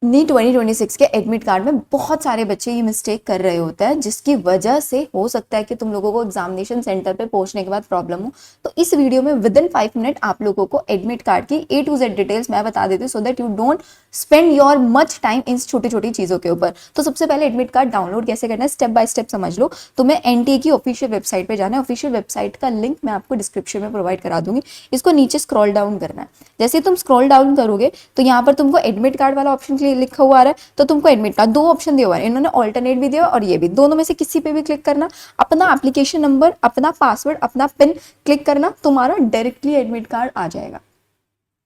NEET 2026 के admit card में बहुत सारे बच्चे ये मिस्टेक कर रहे होते हैं, जिसकी वजह से हो सकता है कि तुम लोगों को एग्जामिनेशन सेंटर पे पहुंचने के बाद प्रॉब्लम हो। तो इस वीडियो में विद इन 5 मिनट आप लोगों को एडमिट कार्ड की A to Z डिटेल्स मैं बता देती हूँ, so that you don't spend your much time in छोटी छोटी चीजों के ऊपर। तो सबसे पहले एडमिट कार्ड डाउनलोड कैसे करना है स्टेप बाय स्टेप समझ लो। तुम्हें एनटीए की ऑफिशियल वेबसाइट पे जाना है। ऑफिशियल वेबसाइट का लिंक मैं आपको डिस्क्रिप्शन में प्रोवाइड करा दूंगी। इसको नीचे स्क्रॉल डाउन करना है। जैसे तुम स्क्रॉल डाउन करोगे तो यहाँ पर तुमको एडमिट कार्ड वाला ऑप्शन लिखा हुआ आ रहा है, तो तुमको एडमिट कार्ड 2 ऑप्शन दिया हुआ है, इन्होंने ऑल्टरनेट भी दिया और ये भी, दोनों में से किसी पे भी क्लिक करना। अपना एप्लीकेशन नंबर, अपना पासवर्ड, अपना पिन क्लिक करना, तुम्हारा डायरेक्टली एडमिट कार्ड आ जाएगा।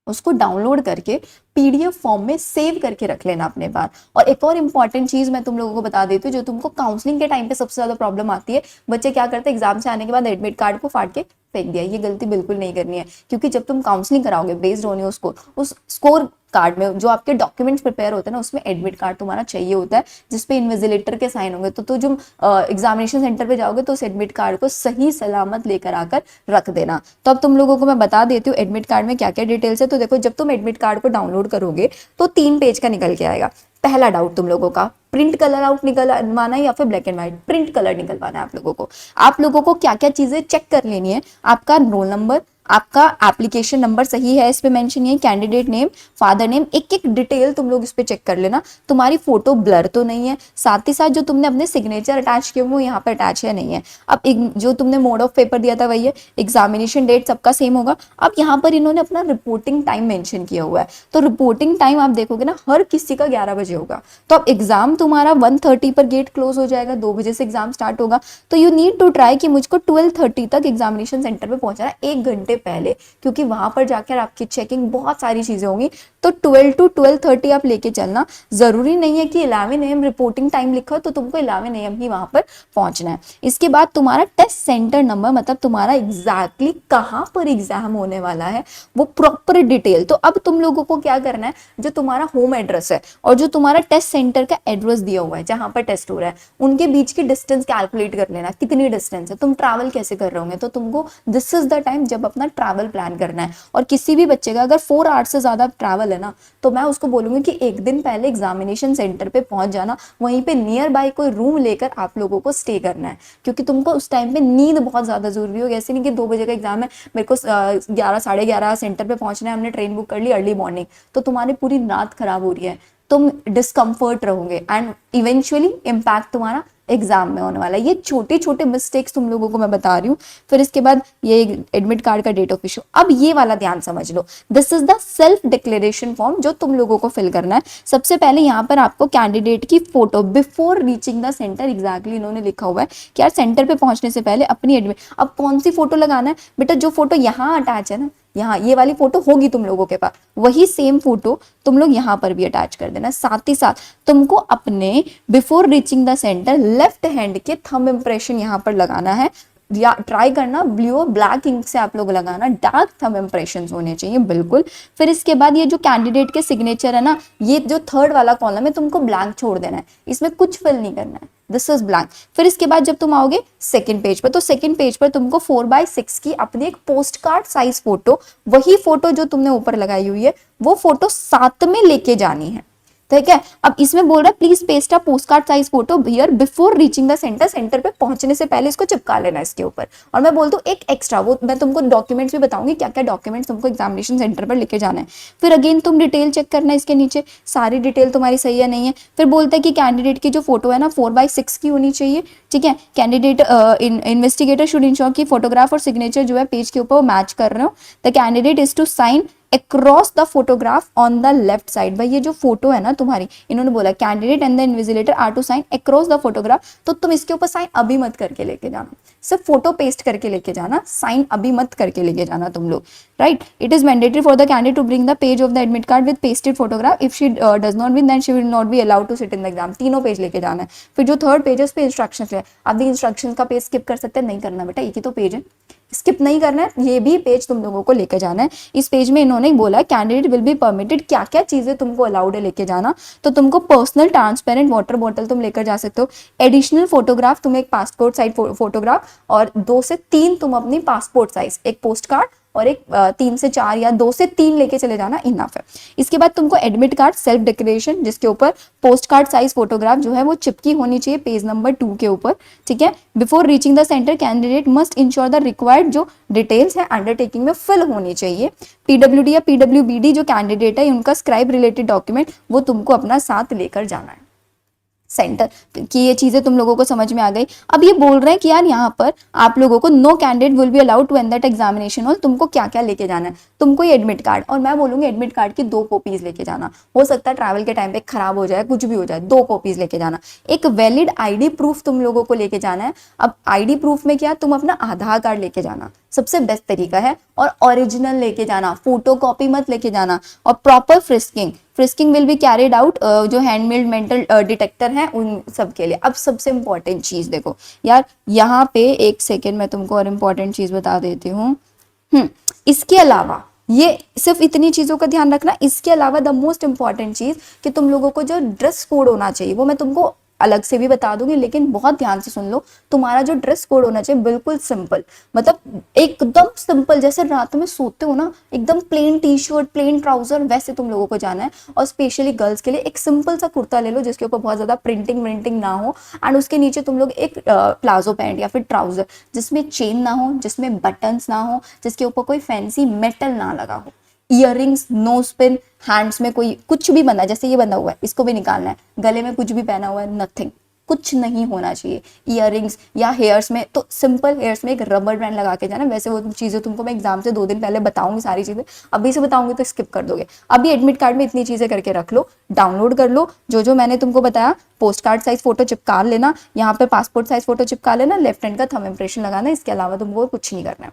उसको डाउनलोड करके पीडीएफ फॉर्म में सेव करके रख लेना अपने पास। और एक और इंपॉर्टेंट चीज मैं तुम लोगों को बता देती हूँ, जो तुमको काउंसलिंग के टाइम पे सबसे ज्यादा प्रॉब्लम आती है। बच्चे क्या करते हैं, एग्जाम से आने के बाद एडमिट कार्ड को फाड़ के फेंक दिया। ये गलती बिल्कुल नहीं करनी है, क्योंकि जब तुम काउंसलिंग कराओगे बेस्ड ऑन योर स्कोर, उस स्कोर कार्ड में जो आपके डॉक्यूमेंट्स प्रिपेयर होते हैं ना, उसमें एडमिट कार्ड तुम्हारा चाहिए होता है, जिसपे इन्विजिलेटर के साइन होंगे। तो जब एग्जामिनेशन सेंटर पे जाओगे तो उस एडमिट कार्ड को सही सलामत लेकर आकर रख देना। तो अब तुम लोगों को मैं बता देती हूँ एडमिट कार्ड में क्या क्या डिटेल्स है। तो देखो, जब तुम एडमिट कार्ड को डाउनलोड करोगे तो 3 पेज का निकल के आएगा। पहला डाउट तुम लोगों का, प्रिंट कलर आउट निकलवाना है या फिर black and white. Print colour निकलवाना है आप लोगों को। आप लोगों को क्या क्या चीजें चेक कर लेनी है, आपका रोल नंबर, आपका एप्लीकेशन नंबर सही है इस पे मेंशन, है कैंडिडेट नेम, फादर नेम, एक एक डिटेल तुम लोग इस पे चेक कर लेना। तुम्हारी फोटो ब्लर तो नहीं है, साथ ही साथ जो तुमने अपने सिग्नेचर अटैच किए वो यहाँ पर अटैच है नहीं है। अब जो तुमने मोड ऑफ पेपर दिया था वही है, एग्जामिनेशन डेट सबका सेम होगा। अब यहाँ पर इन्होंने अपना रिपोर्टिंग टाइम मेंशन किया हुआ है, तो रिपोर्टिंग टाइम आप देखोगे ना, हर किसी का 11 बजे होगा। तो अब एग्जाम तुम्हारा 1:30 पर गेट क्लोज हो जाएगा, 2 बजे से एग्जाम स्टार्ट होगा। तो यू नीड टू ट्राई कि मुझको 12:30 तक एग्जामिनेशन सेंटर पे पहुंचना है, 1 घंटे पहले, क्योंकि वहां पर जाकर आपकी चेकिंग बहुत सारी चीजें होंगी। तो 12 to 12:30 आप लेके चलना। जरूरी नहीं है कि 11 AM रिपोर्टिंग टाइम लिखा हो तो तुमको 11 AM ही वहां पर पहुंचना है। इसके बाद तुम्हारा टेस्ट सेंटर नंबर, मतलब तुम्हारा एग्जैक्टली कहां पर एग्जाम होने वाला है, वो प्रॉपर डिटेल। तो अब तुम लोगों को क्या करना है, जो तुम्हारा होम एड्रेस है और जो तुम्हारा टेस्ट सेंटर का एड्रेस दिया हुआ है जहां पर टेस्ट हो रहा है, उनके बीच की डिस्टेंस कैलकुलेट कर लेना, कितनी डिस्टेंस है, तुम ट्रैवल कैसे कर रहे होंगे। तो तुमको दिस इज द टाइम जब अपना ट्रैवल प्लान करना है। और किसी भी बच्चे का अगर 4 आवर्स से ज्यादा ट्रैवल है ना, तो मैं उसको बोलूंगी कि एक दिन पहले एग्जामिनेशन सेंटर पे पहुंच जाना, वहीं पे नियर बाय कोई रूम लेकर आप लोगों को स्टे करना है, क्योंकि तुमको उस टाइम पे नींद बहुत ज्यादा जरूरी होगी। ऐसे नहीं कि 2 बजे का एग्जाम है, मेरे को 11 साढ़े 11 सेंटर पे पहुंचना है, हमने ट्रेन बुक कर ली अर्ली मॉर्निंग, तो तुम्हारी पूरी रात खराब हो रही है, तुम डिस्कम्फर्ट रहोगे एंड इवेंचुअली इम्पैक्ट तुम्हारा एग्जाम में होने वाला है। ये छोटे छोटे मिस्टेक्स तुम लोगों को मैं बता रही हूँ। फिर इसके बाद ये एडमिट कार्ड का डेट ऑफ इशू, अब ये वाला ध्यान समझ लो। This is the self declaration form जो तुम लोगों को फिल करना है। सबसे पहले यहाँ पर आपको कैंडिडेट की photo before reaching the centre, exactly इन्होंने लिखा हुआ है कि यार सेंटर पे पहुंचने से पहले अपनी एडमिट, अब कौन सी फोटो लगाना है बेटा, जो फोटो यहाँ अटैच है ना, यहाँ ये वाली फोटो होगी तुम लोगों के पास, वही सेम फोटो तुम लोग यहाँ पर भी अटैच कर देना। साथ ही साथ तुमको अपने before reaching the centre left hand के थंब इंप्रेशन यहाँ पर लगाना है, या ट्राई करना ब्लू और ब्लैक इंक से आप लोग लगाना, डार्क थंब इंप्रेशन होने चाहिए बिल्कुल। फिर इसके बाद ये जो कैंडिडेट के सिग्नेचर है ना, ये जो थर्ड वाला कॉलम है तुमको ब्लैंक छोड़ देना है, इसमें कुछ फिल नहीं करना है, दिस इज ब्लैंक। फिर इसके बाद जब तुम आओगे सेकंड पेज पर, तो सेकंड पेज पर तुमको 4x6 की अपनी एक पोस्ट कार्ड साइज फोटो, वही फोटो जो तुमने ऊपर लगाई हुई है वो फोटो साथ में लेके जानी है, ठीक है। अब इसमें बोल रहा है please paste a post card size photo here before reaching the centre, centre पे पहुंचने से पहले इसको चिपका लेना इसके ऊपर। और मैं बोल दूं एक एक्स्ट्रा, वो मैं तुमको डॉक्यूमेंट्स भी बताऊंगी क्या क्या डॉक्यूमेंट्स तुमको एग्जामिनेशन सेंटर पर लेके जाना है। फिर अगेन तुम डिटेल चेक करना है इसके नीचे, सारी डिटेल तुम्हारी सही है नहीं है। फिर बोलता है कि कैंडिडेट की जो फोटो है ना 4x6 की होनी चाहिए, ठीक है। कैंडिडेट इन्वेस्टिगेटर शुड इंश्योर की फोटोग्राफ और सिग्नेचर जो है पेज के ऊपर वो मैच कर रहे हो। The candidate is to sign across the photograph on the left side. भाई ये जो फोटो है ना तुम्हारी, इन्होंने बोला candidate and the invigilator are to sign across the photograph, तो तुम इसके ऊपर साइन अभी मत करके लेके जाना, सिर्फ फोटो पेस्ट करके लेके जाना, साइन अभी मत करके लेके जाना तुम लोग, right. It is mandatory for the candidate to bring the page of the admit card with pasted photograph, if she does not win then she will not be allowed to sit in the exam. तीनों page लेके जाना है। फिर जो third page है उस पे instructions है, आप इंस्ट्रक्शंस का पेज स्किप कर सकते हैं, नहीं करना बेटा, एक ही तो पेज है, स्किप नहीं करना है, ये भी पेज तुम लोगों को लेके जाना है। इस पेज में इन्होंने बोला कैंडिडेट विल बी परमिटेड, क्या क्या चीजें तुमको अलाउड है लेके जाना। तो तुमको पर्सनल ट्रांसपेरेंट वाटर बॉटल तुम लेकर जा सकते हो, एडिशनल फोटोग्राफ तुम एक पासपोर्ट साइज फोटोग्राफ, और 2 से 3 तुम अपनी पासपोर्ट साइज एक पोस्ट कार्ड और एक 3 से 4 या 2 से 3 लेके चले जाना इनफ है। इसके बाद तुमको एडमिट कार्ड सेल्फ डेकोरेशन, जिसके ऊपर पोस्ट कार्ड साइज फोटोग्राफ जो है वो चिपकी होनी चाहिए पेज नंबर 2 के ऊपर, ठीक है। Before reaching the centre candidate must ensure the required जो डिटेल्स है अंडरटेकिंग में फिल होनी चाहिए। पीडब्ल्यूडी या पीडब्ल्यूबीडी जो कैंडिडेट है उनका स्क्राइब रिलेटेड डॉक्यूमेंट वो तुमको अपना साथ लेकर जाना है सेंटर की। ये चीजें तुम लोगों को समझ में आ गई। अब ये बोल रहे हैं कि यार यहाँ पर आप लोगों को no candidate will be allowed to enter that examination hall, तुमको क्या क्या लेके जाना है। तुमको ये एडमिट कार्ड, और मैं बोलूंगी एडमिट कार्ड की 2 कॉपीज लेके जाना, हो सकता है ट्रैवल के टाइम पे खराब हो जाए, कुछ भी हो जाए, 2 कॉपीज लेके जाना। एक वैलिड आईडी प्रूफ तुम लोगों को लेके जाना है। अब आईडी प्रूफ में क्या, तुम अपना आधार कार्ड लेके जाना सबसे बेस्ट तरीका है, और ओरिजिनल लेके जाना, फोटो कॉपी मत लेके जाना। और proper frisking will be carried out, जो हैंडमेड मेंटल डिटेक्टर हैं उन सब के लिए। अब सबसे इंपॉर्टेंट चीज देखो यार, यहाँ पे एक सेकेंड मैं तुमको और इम्पॉर्टेंट चीज बता देती हूँ। इसके अलावा ये सिर्फ इतनी चीजों का ध्यान रखना, इसके अलावा द मोस्ट इंपॉर्टेंट चीज कि तुम लोगों को जो ड्रेस कोड होना चाहिए वो मैं तुमको अलग से भी बता दूंगी, लेकिन बहुत ध्यान से सुन लो। तुम्हारा जो ड्रेस कोड होना चाहिए बिल्कुल सिंपल, मतलब एकदम सिंपल, जैसे रात में सोते हो ना, एकदम plain T shirt plain trouser, वैसे तुम लोगों को जाना है। और स्पेशली गर्ल्स के लिए एक सिंपल सा कुर्ता ले लो जिसके ऊपर बहुत ज्यादा प्रिंटिंग ना हो, एंड उसके नीचे तुम लोग एक प्लाजो पैंट या फिर ट्राउजर जिसमें चेन ना हो, जिसमें बटन्स ना हो, जिसके ऊपर कोई फैंसी मेटल ना लगा हो। इयररिंग्स, नोज पिन, हैंड्स में कोई कुछ भी बंधा, जैसे ये बंधा हुआ है इसको भी निकालना है, गले में कुछ भी पहना हुआ है, नथिंग, कुछ नहीं होना चाहिए। इयररिंग्स या हेयर्स में तो सिंपल, हेयर्स में एक रबर बैंड लगा के जाना। वैसे वो चीजें तुमको मैं एग्जाम से 2 दिन पहले बताऊंगी, सारी चीजें अभी से बताऊंगी तो स्किप कर दोगे। अभी एडमिट कार्ड में इतनी चीजें करके रख लो, डाउनलोड कर लो जो जो मैंने तुमको बताया। पोस्ट कार्ड साइज फोटो चिपका लेना, यहाँ पे पासपोर्ट साइज फोटो चिपका लेना, लेफ्ट हैंड का थंब इंप्रेशन लगाना, इसके अलावा तुमको कुछ नहीं करना है।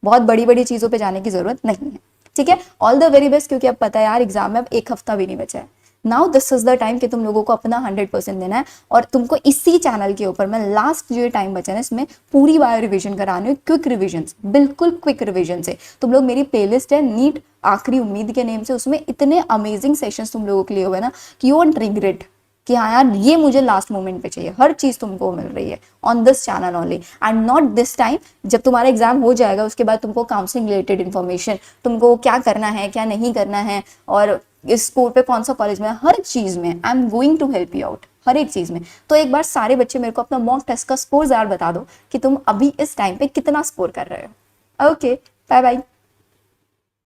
बहुत बड़ी बड़ी चीजों पे जाने की जरूरत नहीं है, ठीक है। ऑल द वेरी बेस्ट, क्योंकि अब पता है यार एग्जाम में अब 1 हफ्ता भी नहीं बचा है। Now this is the time कि तुम लोगों को अपना 100% देना है, और तुमको इसी चैनल के ऊपर मैं लास्ट जो टाइम बचा है इसमें पूरी बायो रिविजन करानी है, क्विक रिविजन, बिल्कुल क्विक रिविजन से। तुम लोग, मेरी प्लेलिस्ट है नीट आखिरी उम्मीद के नेम से, उसमें इतने अमेजिंग सेशंस तुम लोगों के लिए हुए ना कि यू वोंट रिग्रेट कि हाँ यार ये मुझे लास्ट मोमेंट पे चाहिए। हर चीज तुमको मिल रही है on this channel only, and not this time. जब तुम्हारा एग्जाम हो जाएगा उसके बाद तुमको काउंसलिंग रिलेटेड इन्फॉर्मेशन, तुमको क्या करना है क्या नहीं करना है, और इस स्कोर पे कौन सा कॉलेज में, हर चीज में I am going to help you out, हर एक चीज में। तो एक बार सारे बच्चे मेरे को अपना मॉक टेस्ट का स्कोर यार बता दो कि तुम अभी इस टाइम पे कितना स्कोर कर रहे हो। Okay, bye bye.